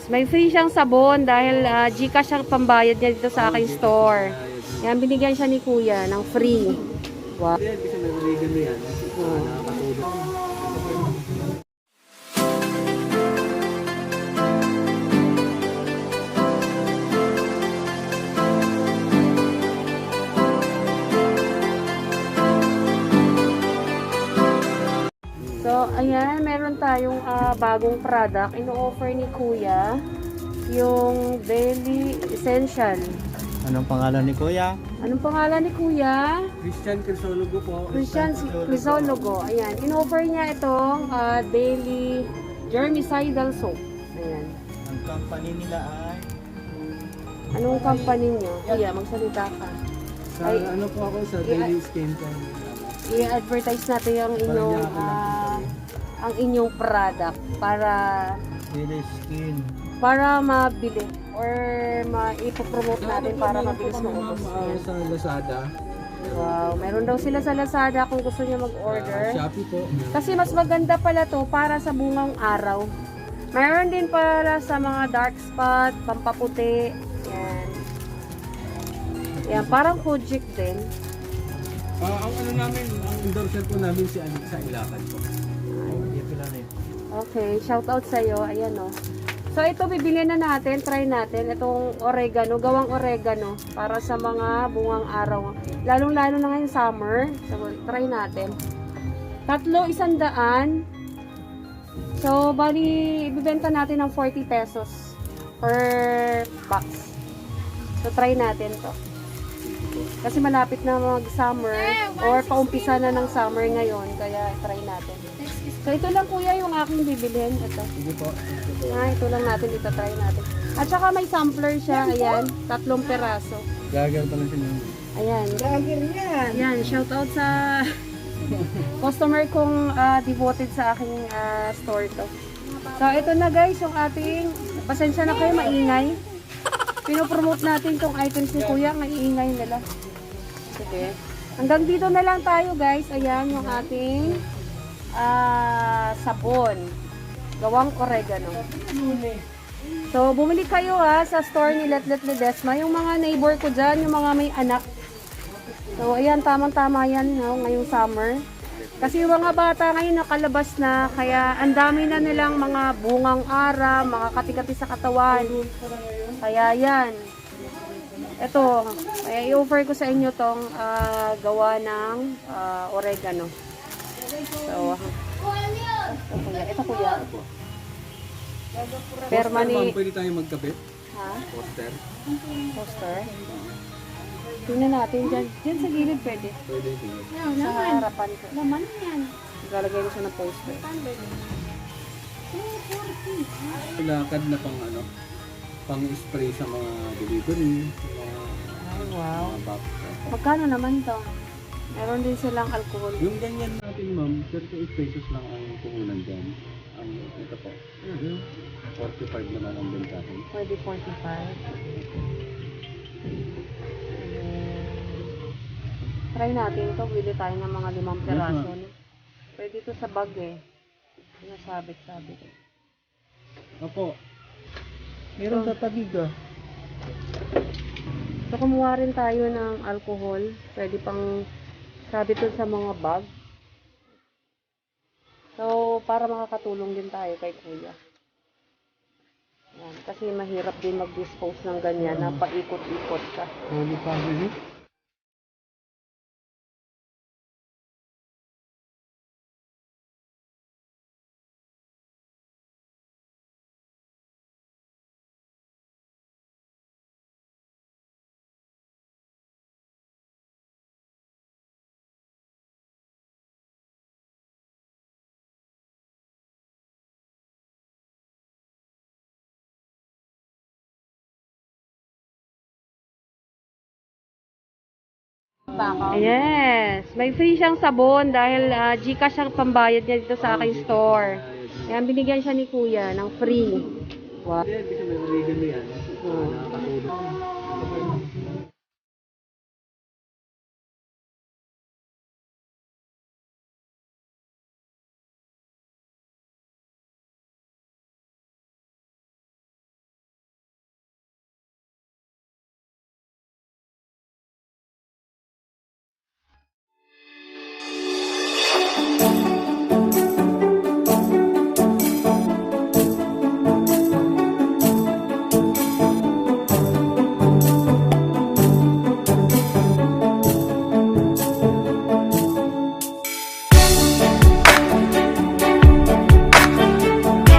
May free siyang sabon dahil Gcash ang pambayad niya dito sa aking store. Yan, binigyan siya ni Kuya ng free. Wow. So, ayan, meron tayong bagong product. Ino-offer ni Kuya yung Daily Essential. Anong pangalan ni Kuya? Anong pangalan ni Kuya? Christian Crisologo po. Christian Crisologo. Ayan, in-offer niya itong Daily Germicidal Soap. Ayan. Ang company nila ay... Anong company niyo? Kuya, magsalita ka. Sa ano po ako sa Daily Skin Care. I-advertise natin yung inyong ang inyong product para Daily Skin. mabili or ipopromote natin para mabilis maubos. Sa Lazada. Wow, meron daw sila sa Lazada kung gusto niya mag-order. Shopee po. Kasi mas maganda pala to para sa bungang araw. Meron din para sa mga dark spot, pampaputi. Yan. Yan, parang Kojic din. Ang ano namin, ang endorser po namin si sa Ilacan po. Dito lang eh. Okay, shout out sa iyo. Ayan oh. So ito bibili na natin, try natin itong oregano, gawang oregano para sa mga bungang araw. Lalong-lalo na ngayon summer. So try natin. Tatlo, 100. So bali ibebenta natin ng 40 pesos per box. So try natin 'to. Kasi malapit na mag-summer or paumpisa na ng summer ngayon, kaya try natin. So ito lang kuya yung aking bibilhin. Ito. Sige po. Ito lang natin, ito try natin. At saka may sampler siya, ayan, 3 peraso. Gagal pa lang siya. Ayan. Gagir yan. Ayan, shout out sa customer kong devoted sa aking store to. So ito na guys, yung ating, pasensya na kayo, maingay. Pinopromote natin tong items ni Kuya, maiingay nila. Sige. Hanggang dito na lang tayo guys. Ayan yung ating sabon. Gawang oregano. So, bumili kayo sa store ni Letlet Ledesma. Yung mga neighbor ko dyan, yung mga may anak. So, ayan, tamang-tama yan ngayong summer. Kasi yung mga bata ngayon nakalabas na, kaya ang dami na nilang mga bungang ara, mga kati-kati sa katawan. Kaya yan. Ito, kaya i-offer ko sa inyo tong gawa ng oregano. So, ito kuya. Permanent. Pwede tayo magkabit? Ha? Poster? Poster? Tingnan natin dyan. Dyan sa gilid pwede. Pwede din. Sa harapan ko. Laman yan. Lalagay ko siya ng poster. Lakad na pang ano, pang spray sa mga delivery. Ay, wow. Mga box. Magkano naman to? Meron din silang alcohol. Yung ganyan natin ma'am, 38 pesos lang ang puhunan dyan. Ang ito po, 45 naman ang bentahin. Pwede 45. Try natin to. Bili tayo ng mga 5 peraso. No? Pwede to sa bag eh. Nasabit-sabit eh. Opo. Meron sa tabi ka. So, kumuha rin tayo ng alcohol. Pwede pang sabit to sa mga bag. So, para makakatulong din tayo kay Kuya. Yan. Kasi mahirap din mag-dispose ng ganyan na paikot-ikot ka. Holy family. Yes, may free siyang sabon dahil Gcash ang pambayad niya dito sa aking store. Yan, binigyan siya ni Kuya ng free. Wow. Hindi, kasi may oregano yan. Nakakatulong.